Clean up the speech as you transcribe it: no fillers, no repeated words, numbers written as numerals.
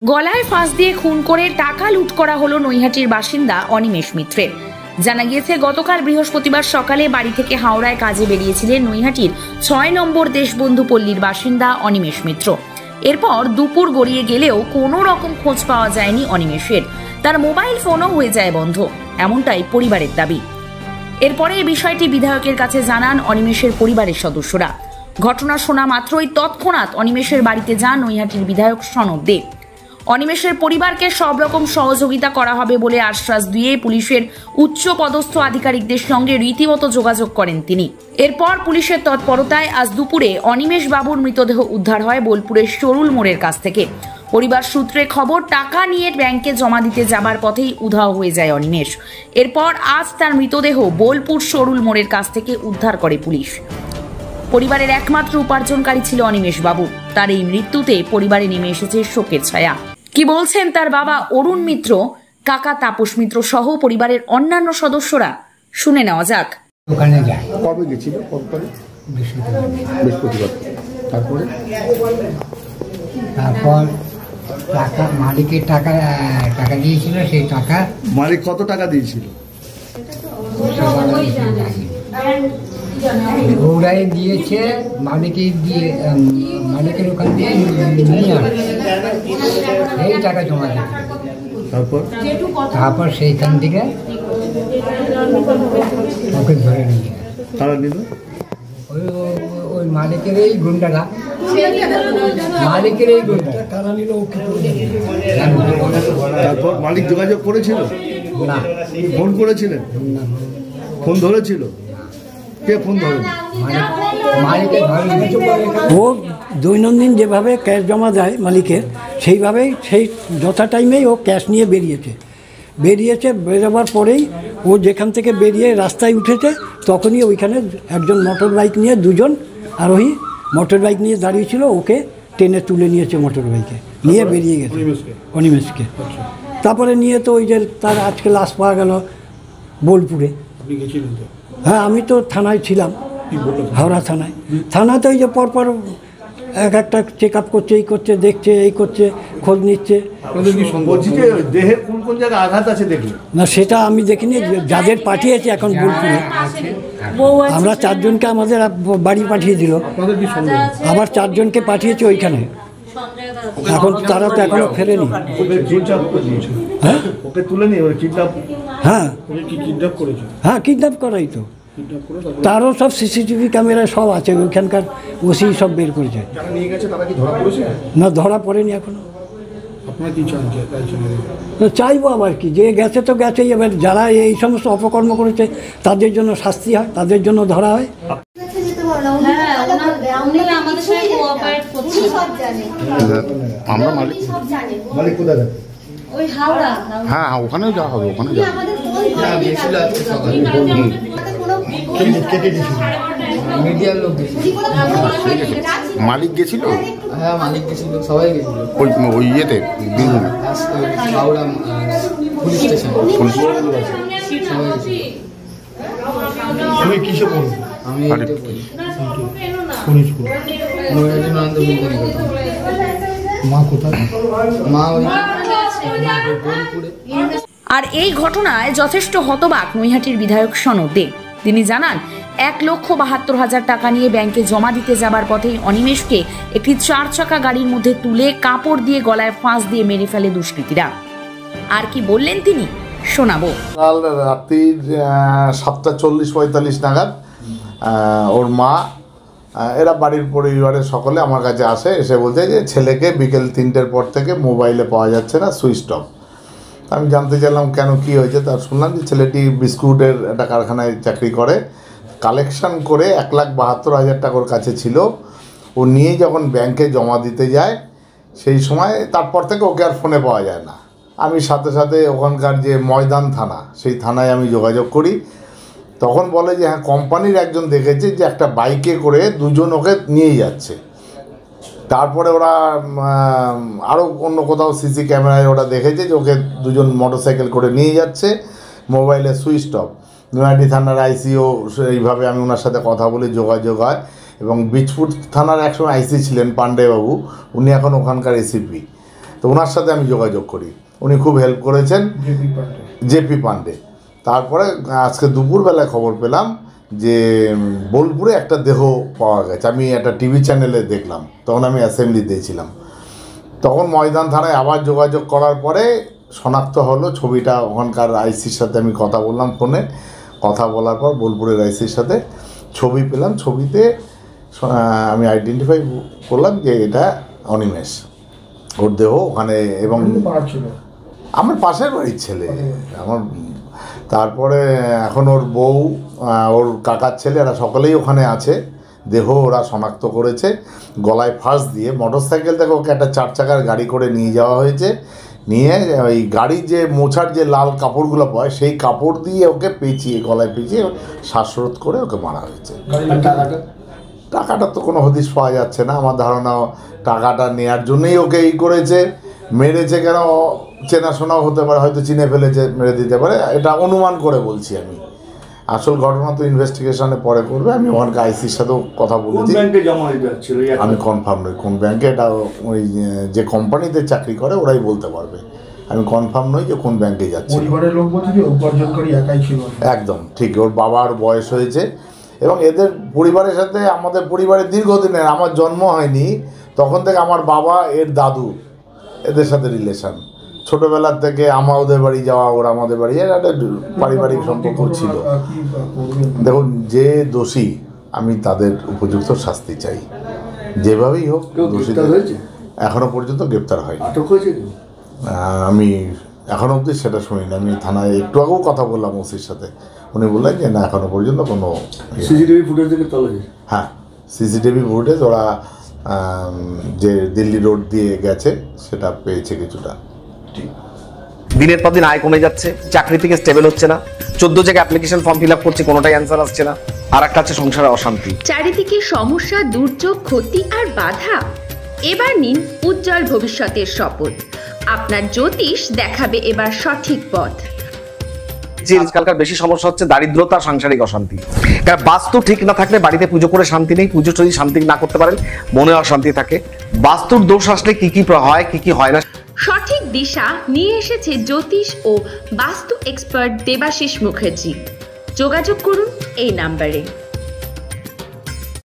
গলায় ফাঁস দিয়ে খুন করে টাকা লুট করা হলো নৈহাটির বাসিন্দা অনিমেষ মিত্রের। জানা গিয়েছে গতকাল বৃহস্পতিবার সকালে বাড়ি থেকে হাওড়ায় কাজে বেরিয়েছিলেন নৈহাটির ৬ নম্বর দেশবন্ধু পল্লীর বাসিন্দা অনিমেষ মিত্র। এরপর দুপুর গড়িয়ে গেলেও কোনো রকম খোঁজ পাওয়া যায়নি অনিমেষের। তার মোবাইল ফোনও হয়ে যায় বন্ধ, এমনটাই পরিবারের দাবি। এরপরে এই বিষয়টি বিধায়কের কাছে জানান অনিমেষের পরিবারের সদস্যরা। ঘটনা শোনা মাত্রই তৎক্ষণাৎ অনিমেষের বাড়িতে যান নৈহাটির বিধায়ক সনদ দে। অনিমেষের পরিবারকে সব রকম সহযোগিতা করা হবে বলে আশ্বাস দিয়ে পুলিশের উচ্চ পদস্থ আধিকারিকদের সঙ্গে রীতিমতো যোগাযোগ করেন তিনি। এরপর পুলিশের তৎপরতায় আজ দুপুরে অনিমেষ বাবুর মৃতদেহ উদ্ধার হয় বোলপুরের সরুল মোড়ের কাছ থেকে। পরিবার সূত্রে খবর, টাকা নিয়ে ব্যাংকে জমা দিতে যাবার পথেই উধাও হয়ে যায় অনিমেষ। এরপর আজ তার মৃতদেহ বোলপুর সরুল মোড়ের কাছ থেকে উদ্ধার করে পুলিশ। পরিবারের একমাত্র উপার্জনকারী ছিল অনিমেষ বাবু। তার এই মৃত্যুতে পরিবারে নেমে এসেছে শোকের ছায়া। কি বলছেন তার বাবা অরুণ মিত্র, কাকা তাপস মিত্র সহ পরিবারের অন্যান্য সদস্যরা, শুনে নেওয়া যাক। ওখানে যায়। কবে গেছিল? বৃহস্পতিবার। তারপর টাকা মালিকের টাকা দিয়েছিল। সেই টাকা মালিক কত টাকা দিয়েছিল? ওরাই দিয়েছে, মালিকের ওখান দিয়ে নিয়ে এই টাকা জমা দিয়েছে। তারপর সেইখান থেকে ওকে ধরে নিয়ে তারা নিল ওই মালিকের এই গুন্ডারা, তারা নিল। তারপর মালিক যোগাযোগ করেছিল না? ফোন করেছিলেন? ফোন ধরেছিল? কে ফোন ধরে? ও দৈনন্দিন যেভাবে ক্যাশ জমা দেয় মালিকের, সেইভাবেই সেই যথা টাইমেই ও ক্যাশ নিয়ে বেরোবার পরেই ও যেখান থেকে বেরিয়ে রাস্তায় উঠেছে তখনই ওইখানে একজন মোটর বাইক নিয়ে, দুজন আরোহী মোটর বাইক নিয়ে দাঁড়িয়েছিল। ওকে টেনে তুলে নিয়েছে মোটর বাইকে, নিয়ে বেরিয়ে গেছে অনিমেষকে। তারপরে নিয়ে তো ওই যে তার আজকে লাশ পাওয়া গেল বোলপুরে। হ্যাঁ, আমি তো থানায় ছিলাম, হাওড়া থানাতে ওই যে পরপর একটা চেক আপ করছে, এই করছে, দেখছে, এই করছে, খোঁজ নিচ্ছে। বলছি যে দেহের কোন কোন জায়গায় আঘাত আছে দেখি না, সেটা আমি দেখিনি। যাদের পাঠিয়েছে এখন বোলপুরে, আমরা 4 জনকে আমাদের বাড়ি পাঠিয়ে দিল, আবার 4 জনকে পাঠিয়েছে ওইখানে। এখন তারা তো এখনো ফেরেনি। হ্যাঁ, ওকে তুলে নিয়ে হ্যাঁ, কিডন্যাপ করাই তো। তারও সব সিসিটিভি ক্যামেরায় সব আছে, ওইখানকার ওসি সব বের করেছে। না, ধরা পড়েনি এখনো। চাইবো আবার কি, যে গেছে তো গেছেই। এবার যারা এই সমস্ত অপকর্ম করেছে তাদের জন্য শাস্তি হয়, তাদের জন্য ধরা হয়। আমরা মালিক কোথায়? হ্যাঁ, ওখানেও যাওয়া হবে, ওখানে মালিক গেছিল। হ্যাঁ, মালিক গেছিল, সবাই গেছিল ওই ইয়েতে হাওড়া পুলিশ স্টেশন। আমি মা কোথায়? মা আর এই ঘটনায় যথেষ্ট হতবাক নৈহাটির বিধায়ক সনদ দে। তিনি জানান, 1,72,000 টাকা নিয়ে ব্যাংকে জমা দিতে যাবার পথেই অনিমেষকে একটি 4 চাকা গাড়ির মধ্যে তুলে কাপড় দিয়ে গলায় ফাঁস দিয়ে মেরে ফেলে দুষ্কৃতীরা। আর কি বললেন তিনি, শোনাবো। কাল রাত্রি 7:40-45 নাগাদ ওর মা, এরা বাড়ির পরিবারের সকলে আমার কাছে আসে, এসে বলছে যে ছেলেকে বিকেল 3টের পর থেকে মোবাইলে পাওয়া যাচ্ছে না, সুইচ অফ। আমি জানতে চাইলাম কেন, কি হয়েছে। তার শুনলাম যে ছেলেটি বিস্কুটের একটা কারখানায় চাকরি করে, কালেকশন করে 1,72,000 টাকার কাছে ছিল। ও নিয়ে যখন ব্যাংকে জমা দিতে যায় সেই সময় তারপর থেকে ওকে আর ফোনে পাওয়া যায় না। আমি সাথে সাথে ওখানকার যে ময়দান থানা, সেই থানায় আমি যোগাযোগ করি। তখন বলে যে হ্যাঁ, কোম্পানির একজন দেখেছে যে একটা বাইকে করে 2 জন ওকে নিয়ে যাচ্ছে। তারপরে ওরা আরও অন্য কোথাও সিসি ক্যামেরায় ওরা দেখেছে যে ওকে 2 জন মোটরসাইকেল করে নিয়ে যাচ্ছে, মোবাইলে সুইচ অফ। নৈহাটি থানার আইসিও এইভাবে আমি ওনার সাথে কথা বলে যোগাযোগ হয়, এবং বীজপুর থানার একসময় আইসি ছিলেন পাণ্ডেবাবু, উনি এখন ওখানকার এসিপি। তো ওনার সাথে আমি যোগাযোগ করি, উনি খুব হেল্প করেছেন, জেপি পান্ডে। তারপরে আজকে দুপুরবেলায় খবর পেলাম যে বোলপুরে একটা দেহ পাওয়া গেছে। আমি একটা টিভি চ্যানেলে দেখলাম, তখন আমি অ্যাসেম্বলিতে ছিলাম। তখন ময়দান থানায় আবার যোগাযোগ করার পরে শনাক্ত হলো ছবিটা। ওখানকার আইসির সাথে আমি কথা বললাম ফোনে, কথা বলার পর বোলপুরের আইসির সাথে ছবি পেলাম। ছবিতে আমি আইডেন্টিফাই করলাম যে এটা অনিমেষ, ওর দেহ ওখানে, এবং আমার পাশের বাড়ির ছেলে আমার। তারপরে এখন ওর বউ, ওর কাকার ছেলে, এরা সকলেই ওখানে আছে। দেহ ওরা শনাক্ত করেছে, গলায় ফাঁস দিয়ে মোটর সাইকেল থেকে ওকে একটা 4 চাকার গাড়ি করে নিয়ে যাওয়া হয়েছে। নিয়ে ওই গাড়ির যে মোছার যে লাল কাপড়গুলো পায় সেই কাপড় দিয়ে ওকে পেঁচিয়ে, গলায় পেঁচিয়ে শ্বাসরোধ করে ওকে মারা হয়েছে। টাকাটা তো কোনো হদিশ পাওয়া যাচ্ছে না। আমার ধারণা টাকাটা নেওয়ার জন্যই ওকে এই করেছে, মেরেছে। কেন চেনাশোনাও হতে পারে, হয়তো চিনে ফেলেছে, মেরে দিতে পারে, এটা অনুমান করে বলছি আমি। আসল ঘটনা তো ইনভেস্টিগেশনে পরে করবে। আমি ওখানকার আইসির সাথেও কথা বলেছি, আমি কনফার্ম নই কোন ব্যাংকে, এটা ওই যে কোম্পানিতে চাকরি করে ওরাই বলতে পারবে। আমি কনফার্ম নই যে কোন ব্যাংকে যাচ্ছে। পরিবারের লোক বলছে যে উপার্জনকারী একাই ছিল। একদম ঠিক, ওর বাবার বয়স হয়েছে এবং এদের পরিবারের সাথে, আমাদের পরিবারের দীর্ঘদিনের, আমার জন্ম হয়নি তখন থেকে আমার বাবা এর দাদু এদের সাথে রিলেশন। ছোটোবেলার থেকে ওদের বাড়ি যাওয়া, ওরা আমাদের বাড়ি, একটা পারিবারিক সম্পর্ক ছিল। দেখুন, যে দোষী আমি তাদের উপযুক্ত শাস্তি চাই, যেভাবেই হোক। দোষী এখনো পর্যন্ত গ্রেপ্তার হয়নি। আমি এখনো অবধি সেটা শুনিনি। আমি থানায় একটু আগেও কথা বললাম ওসির সাথে, উনি বললেন যে না, এখনো পর্যন্ত কোনো সিসিটিভি ফুটেজ থেকে তল্লাশি। হ্যাঁ, সিসিটিভি ফুটেজ ওরা যে দিল্লি রোড দিয়ে গেছে সেটা পেয়েছে কিছুটা। দিনের পর দিন আয় কমে যাচ্ছে, চাকরি থেকে স্টেবল হচ্ছে না, 14 জায়গায় অ্যাপ্লিকেশন ফর্ম ফিল আপ করছে, কোনোটাই অ্যান্সার আসছে না। আর একটা হচ্ছে সংসারে অশান্তি। চারিদিকে সমস্যা, দুর্যোগ, ক্ষতি আর বাধা। এবার নিন উজ্জ্বল ভবিষ্যতের শপথ। আপনার জ্যোতিষ দেখাবে এবার সঠিক পথ। যে আজকালকার বেশি সমস্যা হচ্ছে দারিদ্রতা, সাংসারিক অশান্তি। কারণ বাস্তু ঠিক না থাকলে বাড়িতে পুজো করে শান্তি নেই, পুজো যদি শান্তি না করতে পারেন মনে অশান্তি থাকে। বাস্তুর দোষ আসলে কি কি হয়, কি কি হয় না, সঠিক দিশা নিয়ে এসেছে জ্যোতিষ ও বাস্তু এক্সপার্ট দেবাশিস মুখার্জি। যোগাযোগ করুন এই নাম্বারে।